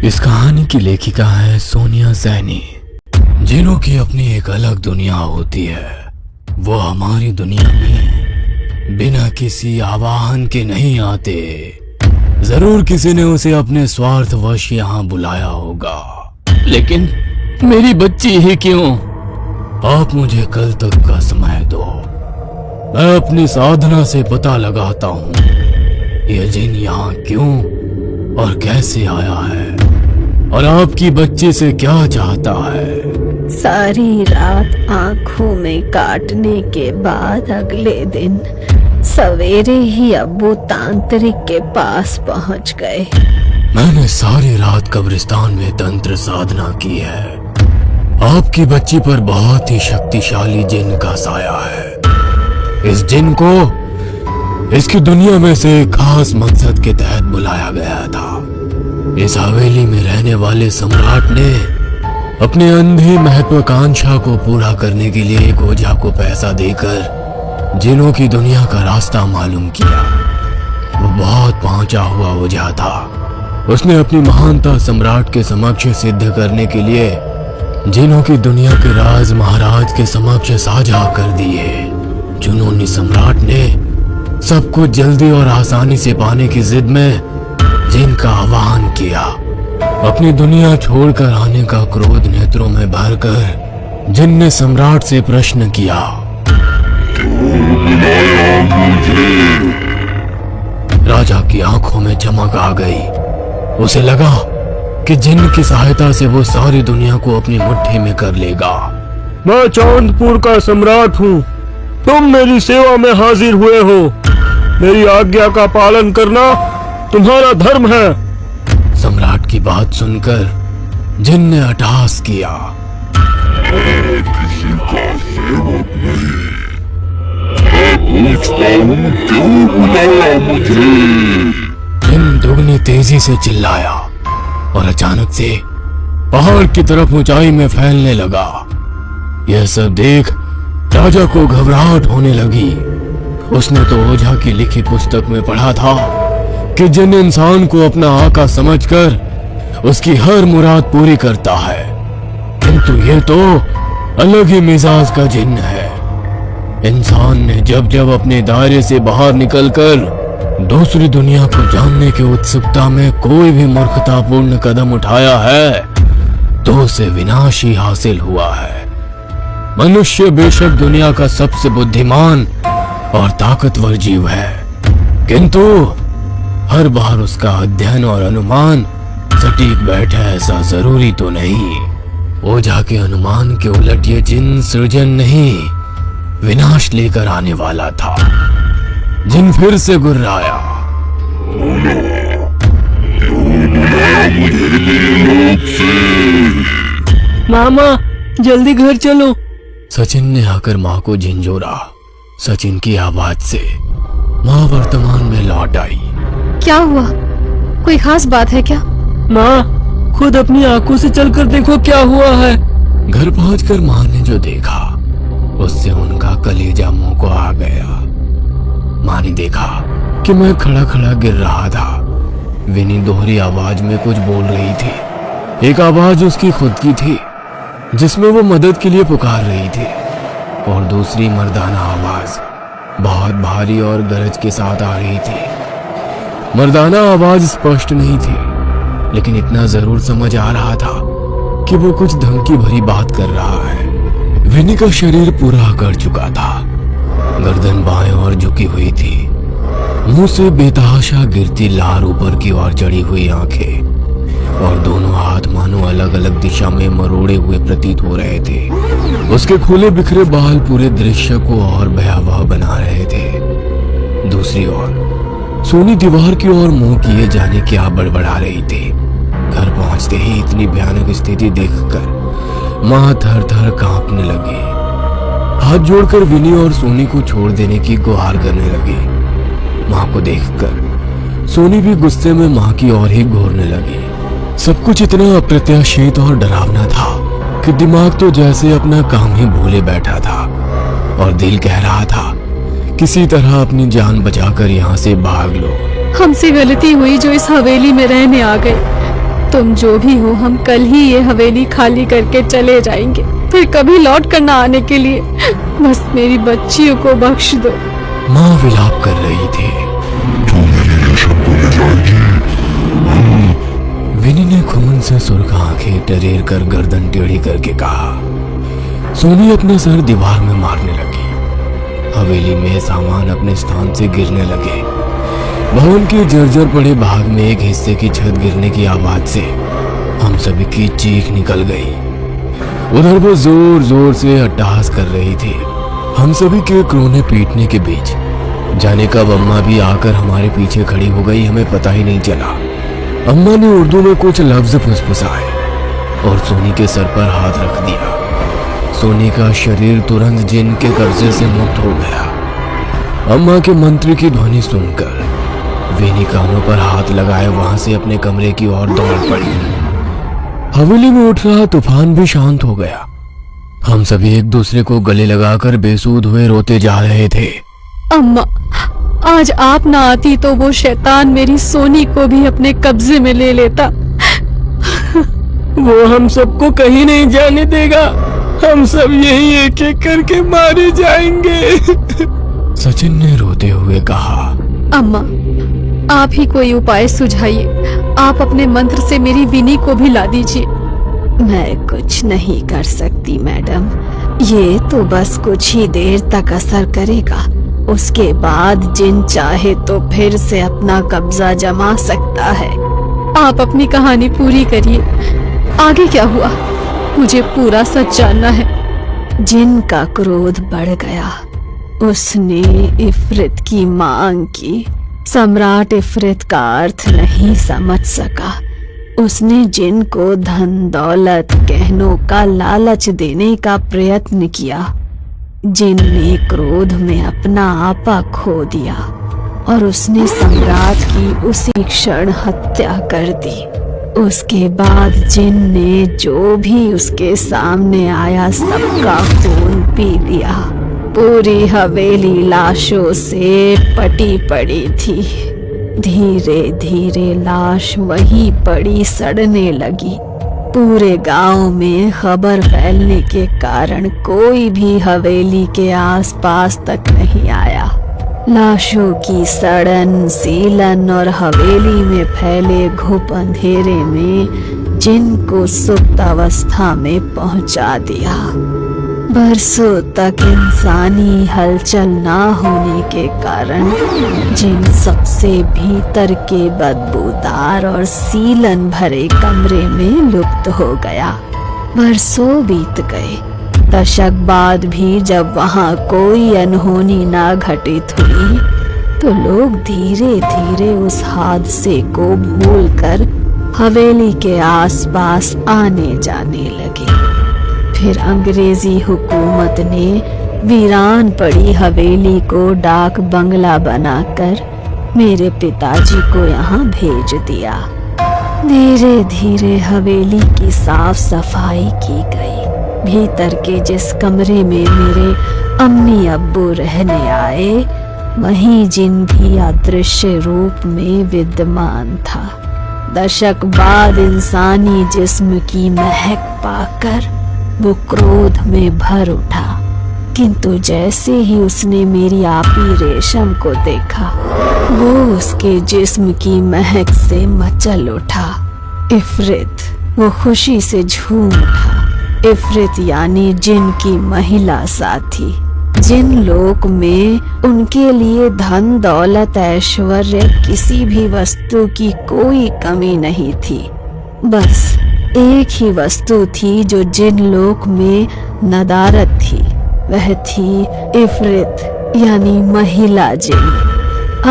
इस कहानी की लेखिका है सोनिया सैनी। जिनों की अपनी एक अलग दुनिया होती है, वो हमारी दुनिया में बिना किसी आवाहन के नहीं आते। जरूर किसी ने उसे अपने स्वार्थवश यहाँ बुलाया होगा, लेकिन मेरी बच्ची ही क्यों? आप मुझे कल तक का समय दो, मैं अपनी साधना से पता लगाता हूँ ये जिन यहाँ क्यों और कैसे आया है और आपकी बच्ची से क्या चाहता है। सारी रात आंखों में काटने के बाद अगले दिन सवेरे ही अब्बू तांत्रिक के पास पहुंच गए। मैंने सारी रात कब्रिस्तान में तंत्र साधना की है। आपकी बच्ची पर बहुत ही शक्तिशाली जिन का साया है। इस जिन को इसकी दुनिया में से खास मकसद के तहत बुलाया गया था। इस हवेली में रहने वाले सम्राट ने अपने अंधी महत्वाकांक्षा को पूरा करने के लिए एक ओझा को पैसा देकर जिनों की दुनिया का रास्ता मालूम किया। वो बहुत पहुंचा हुआ ओझा था। उसने अपनी महानता सम्राट के समक्ष सिद्ध करने के लिए जिनों की दुनिया के राज महाराज के समक्ष साझा कर दिए। जुनूनी सम्राट ने सब कुछ जल्दी और आसानी से पाने की जिद में जिन का आह्वान किया। अपनी दुनिया छोड़कर आने का क्रोध नेत्रों में भरकर जिन ने सम्राट से प्रश्न किया, राजा की आंखों में चमक आ गई। उसे लगा कि जिन की सहायता से वो सारी दुनिया को अपनी मुट्ठी में कर लेगा। मैं चांदपुर का सम्राट हूँ, तुम मेरी सेवा में हाजिर हुए हो। मेरी आज्ञा का पालन करना तुम्हारा धर्म है। सम्राट की बात सुनकर जिन ने अट्टहास किया, किसी का सेवक नहीं, मैं पूछता हूँ क्यों बुलाया मुझे? जिन दुगनी तेजी से चिल्लाया और अचानक से पहाड़ की तरफ ऊंचाई में फैलने लगा। यह सब देख राजा को घबराहट होने लगी। उसने तो ओझा की लिखी पुस्तक में पढ़ा था कि जिन इंसान को अपना आका समझकर उसकी हर मुराद पूरी करता है, किंतु ये तो अलग ही मिजाज का जिन है। इंसान ने जब जब अपने दायरे से बाहर निकलकर दूसरी दुनिया को जानने की उत्सुकता में कोई भी मूर्खतापूर्ण कदम उठाया है, तो उसे विनाश ही हासिल हुआ है। मनुष्य बेशक दुनिया का सबसे बुद्धिमान और ताकतवर जीव है, किंतु हर बार उसका अध्ययन और अनुमान सटीक बैठे ऐसा जरूरी तो नहीं। ओझा के अनुमान के उलट ये जिन सृजन नहीं, विनाश लेकर आने वाला था। जिन फिर से गुर्राया, मामा जल्दी घर चलो। सचिन ने आकर माँ को झिंझोरा। सचिन की आवाज से माँ वर्तमान में लौट आई। क्या हुआ? कोई खास बात है क्या? माँ खुद अपनी आंखों से चलकर देखो क्या हुआ है। घर पहुंचकर माँ ने जो देखा उससे उनका कलेजा मुंह को आ गया। माँ ने देखा कि मैं खड़ा खड़ा गिर रहा था। विनी दोहरी आवाज में कुछ बोल रही थी। एक आवाज उसकी खुद की थी जिसमें वो मदद के लिए पुकार रही थी, और दूसरी मर्दाना आवाज बहुत भारी और गरज के साथ आ रही थी। मर्दाना आवाज स्पष्ट नहीं थी, लेकिन इतना जरूर समझ आ रहा था कि वो कुछ धमकी भरी बात कर रहा है। विनी का शरीर पूरा अकड़ चुका था। गर्दन बाएं ओर झुकी हुई थी। मुंह से बेतहाशा गिरती लार ऊपर की ओर चढ़ी हुई आंखें, और दोनों हाथ मानो अलग अलग दिशा में मरोड़े हुए प्रतीत हो रहे थे। उसके खुले बिखरे बाल पूरे दृश्य को और भयावह बना रहे थे। दूसरी ओर सोनी दीवार की ओर मुंह किए जाने क्या बड़बड़ा रही थी। घर पहुंचते ही इतनी भयानक स्थिति देखकर माँ थर थर कांपने लगी। हाथ जोड़कर विनी और सोनी को छोड़ देने की गुहार करने लगी। माँ को देखकर सोनी भी गुस्से में माँ की ओर ही घूरने लगी। सब कुछ इतना अप्रत्याशित और डरावना था कि दिमाग तो जैसे अपना काम ही भूले बैठा था, और दिल कह रहा था किसी तरह अपनी जान बचाकर यहाँ से भाग लो। हमसे गलती हुई जो इस हवेली में रहने आ गए। तुम जो भी हो, हम कल ही ये हवेली खाली करके चले जाएंगे, फिर कभी लौट कर ना आने के लिए। बस मेरी बच्चियों को बख्श दो। माँ विलाप कर रही थी। तू मेरी रेशम को ले जाएगी। विनी ने खून से सुर्ख आंखें टरेर कर गर्दन टेढ़ी करके कहा। सोनी अपना सर दीवार में मारने लगी। हवेली में सामान अपने स्थान से गिरने लगे। भवन के जर्जर पड़े भाग में एक हिस्से की छत गिरने की आवाज से हम सभी की चीख निकल गई। उधर वो जोर जोर से अट्टहास कर रही थी। हम सभी के क्रोने पीटने के बीच जाने कब अम्मा भी आकर हमारे पीछे खड़ी हो गई, हमें पता ही नहीं चला। अम्मा ने उर्दू में कुछ लफ्ज फुसफुसाए और सोनी के सर पर हाथ रख दिया। सोनी का शरीर तुरंत जिन के कब्जे से मुक्त हो गया। अम्मा के मंत्र की ध्वनि सुनकर विनी कानों पर हाथ लगाए वहां से अपने कमरे की ओर दौड़ पड़ी। हवेली में उठ रहा तूफान भी शांत हो गया। हम सभी एक दूसरे को गले लगाकर बेसूध हुए रोते जा रहे थे। अम्मा, आज आप ना आती तो वो शैतान मेरी सोनी को भी अपने कब्जे में ले लेता। वो हम सबको कहीं नहीं जाने देगा। हम सब यही एक एक करके मारे जाएंगे। सचिन ने रोते हुए कहा। अम्मा, आप ही कोई उपाय सुझाइए। आप अपने मंत्र से मेरी विनी को भी ला दीजिए। मैं कुछ नहीं कर सकती मैडम, ये तो बस कुछ ही देर तक असर करेगा। उसके बाद जिन चाहे तो फिर से अपना कब्जा जमा सकता है। आप अपनी कहानी पूरी करिए। आगे क्या हुआ, मुझे पूरा सच जानना है। जिन का क्रोध बढ़ गया। उसने इफ्रित की मांग की। सम्राट इफ्रित का अर्थ नहीं समझ सका। उसने जिन को धन दौलत गहनों का लालच देने का प्रयत्न किया। जिन ने क्रोध में अपना आपा खो दिया और उसने सम्राट की उसी क्षण हत्या कर दी। उसके बाद जिन ने जो भी उसके सामने आया सबका खून पी लिया। पूरी हवेली लाशों से पटी पड़ी थी। धीरे धीरे लाश वहीं पड़ी सड़ने लगी। पूरे गांव में खबर फैलने के कारण कोई भी हवेली के आसपास तक नहीं आया। लाशों की सड़न सीलन और हवेली में फैले घुप अंधेरे में जिन को सुप्त अवस्था में पहुंचा दिया। बरसों तक इंसानी हलचल ना होने के कारण जिन सबसे भीतर के बदबूदार और सीलन भरे कमरे में लुप्त हो गया। बरसों बीत गए। दशक बाद भी जब वहां कोई अनहोनी ना घटित हुई तो लोग धीरे धीरे उस हादसे को भूलकर हवेली के आसपास आने जाने लगे। फिर अंग्रेजी हुकूमत ने वीरान पड़ी हवेली को डाक बंगला बनाकर मेरे पिताजी को यहाँ भेज दिया। धीरे धीरे हवेली की साफ सफाई की गई। भीतर के जिस कमरे में मेरे अम्मी अब्बू रहने आए वहीं जिन भी अदृश्य रूप में विद्यमान था। दशक बाद इंसानी जिस्म की महक पाकर वो क्रोध में भर उठा, किंतु जैसे ही उसने मेरी आपी रेशम को देखा वो उसके जिस्म की महक से मचल उठा। इफ्रित वो खुशी से झूम उठा। इफ्रित यानी जिन की महिला साथी। जिन लोक में उनके लिए धन दौलत ऐश्वर्य किसी भी वस्तु की कोई कमी नहीं थी। बस एक ही वस्तु थी जो जिन लोक में नदारत थी, वह थी इफ्रित यानी महिला जिन।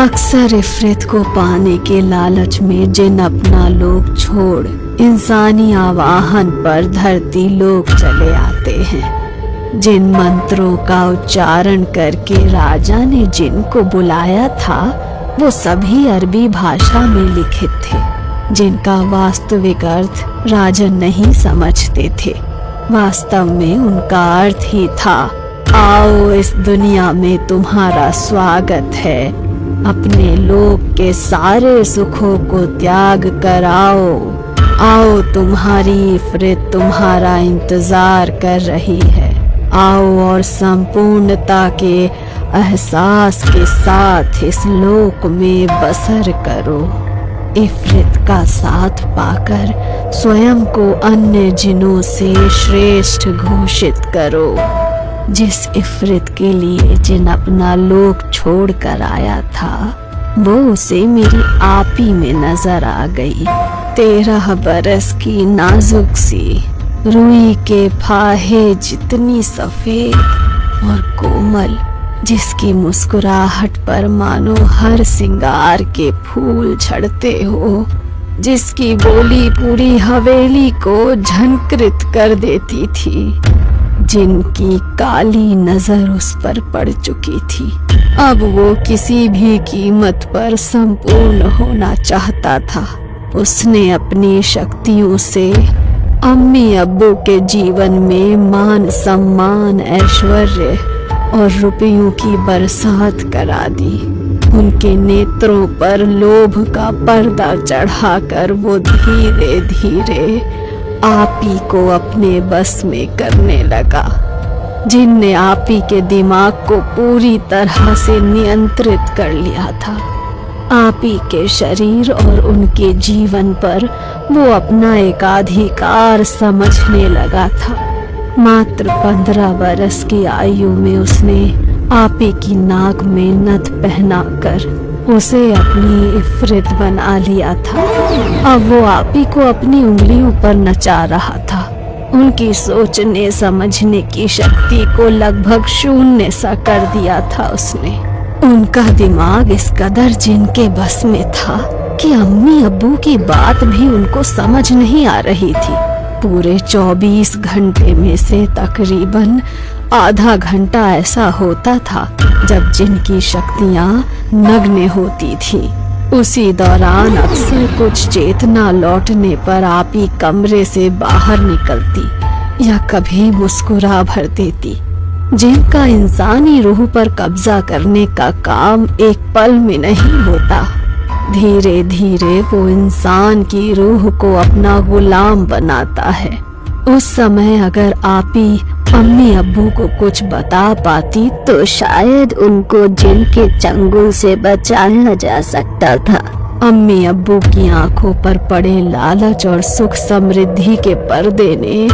अक्सर इफ्रित को पाने के लालच में जिन अपना लोक छोड़ इंसानी आवाहन पर धरती लोक चले आते हैं। जिन मंत्रों का उच्चारण करके राजा ने जिन को बुलाया था वो सभी अरबी भाषा में लिखित थे, जिनका वास्तविक अर्थ राजन नहीं समझते थे। वास्तव में उनका अर्थ ही था, आओ इस दुनिया में तुम्हारा स्वागत है, अपने लोक के सारे सुखों को त्याग कर आओ, आओ, तुम्हारी इफ़रित तुम्हारा इंतजार कर रही है। आओ और संपूर्णता के एहसास के साथ इस लोक में बसर करो। इफ़रित का साथ पाकर स्वयं को अन्य जिनों से श्रेष्ठ घोषित करो। जिस इफ़रित के लिए जिन अपना लोक छोड़ कर आया था, वो उसे मेरी आप ही में नजर आ गई। 13 बरस की नाजुक सी, रुई के फाहे जितनी सफेद और कोमल, जिसकी मुस्कुराहट पर मानो हर सिंगार के फूल झड़ते हो, जिसकी बोली पूरी हवेली को झंकृत कर देती थी, जिनकी काली नजर उस पर पड़ चुकी थी। अब वो किसी भी कीमत पर संपूर्ण होना चाहता था। उसने अपनी शक्तियों से अम्मी अब्बू के जीवन में मान सम्मान, ऐश्वर्य और रुपयों की बरसात करा दी। उनके नेत्रों पर लोभ का पर्दा चढ़ाकर वो धीरे धीरे आप ही को अपने बस में करने लगा, जिनने आप ही के दिमाग को पूरी तरह से नियंत्रित कर लिया था। आप ही के शरीर और उनके जीवन पर वो अपना एकाधिकार समझने लगा था। मात्र 15 बरस की आयु में उसने आप ही की नाक में नथ पहनाकर उसे अपनी इफ़रित बना लिया था। अब वो आप ही को अपनी उंगलियों पर नचा रहा था। उनकी सोचने समझने की शक्ति को लगभग शून्य सा कर दिया था उसने। उनका दिमाग इस कदर जिनके बस में था कि अम्मी अब्बू की बात भी उनको समझ नहीं आ रही थी। पूरे 24 घंटे में से तकरीबन आधा घंटा ऐसा होता था जब जिनकी शक्तियां नग्न होती थी। उसी दौरान अक्सर कुछ चेतना लौटने पर आप ही कमरे से बाहर निकलती या कभी मुस्कुरा भर देती। जिनका इंसानी रूह पर कब्जा करने का काम एक पल में नहीं होता। धीरे धीरे वो इंसान की रूह को अपना गुलाम बनाता है। उस समय अगर आप ही अम्मी अब्बू को कुछ बता पाती तो शायद उनको जिन के चंगुल से बचाया जा सकता था। अम्मी अब्बू की आंखों पर पड़े लालच और सुख समृद्धि के पर्दे ने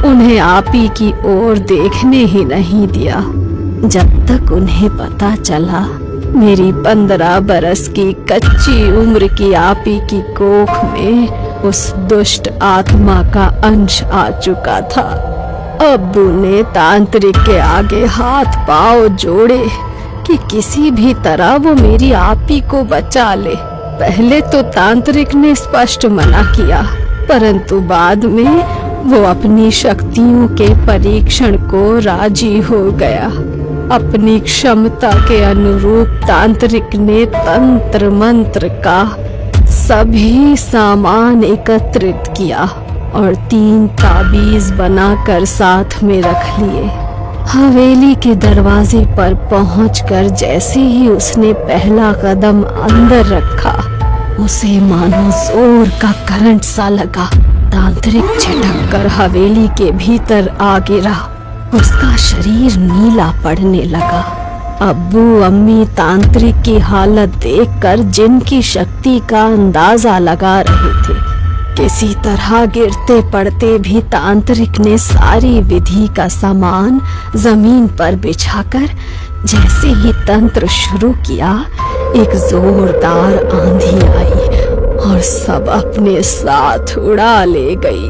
उन्हें आप ही की ओर देखने ही नहीं दिया, जब तक उन्हें पता चला मेरी 15 बरस की कच्ची उम्र की आप ही की कोख में उस दुष्ट आत्मा का अंश आ चुका था। अब्बू ने तांत्रिक के आगे हाथ पांव जोड़े कि किसी भी तरह वो मेरी आप ही को बचा ले। पहले तो तांत्रिक ने स्पष्ट मना किया, परंतु बाद में वो अपनी शक्तियों के परीक्षण को राजी हो गया। अपनी क्षमता के अनुरूप तांत्रिक ने तंत्र मंत्र का सभी सामान एकत्रित किया और 3 ताबीज बनाकर साथ में रख लिए। हवेली के दरवाजे पर पहुंचकर जैसे ही उसने पहला कदम अंदर रखा, उसे मानो जोर का करंट सा लगा। तांत्रिक झटक कर हवेली के भीतर आ गिरा। उसका शरीर नीला पड़ने लगा। अब्बू अम्मी तांत्रिक की हालत देखकर जिनकी शक्ति का अंदाजा लगा रहे थे। किसी तरह गिरते पड़ते भी तांत्रिक ने सारी विधि का सामान जमीन पर बिछाकर जैसे ही तंत्र शुरू किया, एक जोरदार आंधी आई और सब अपने साथ उड़ा ले गई।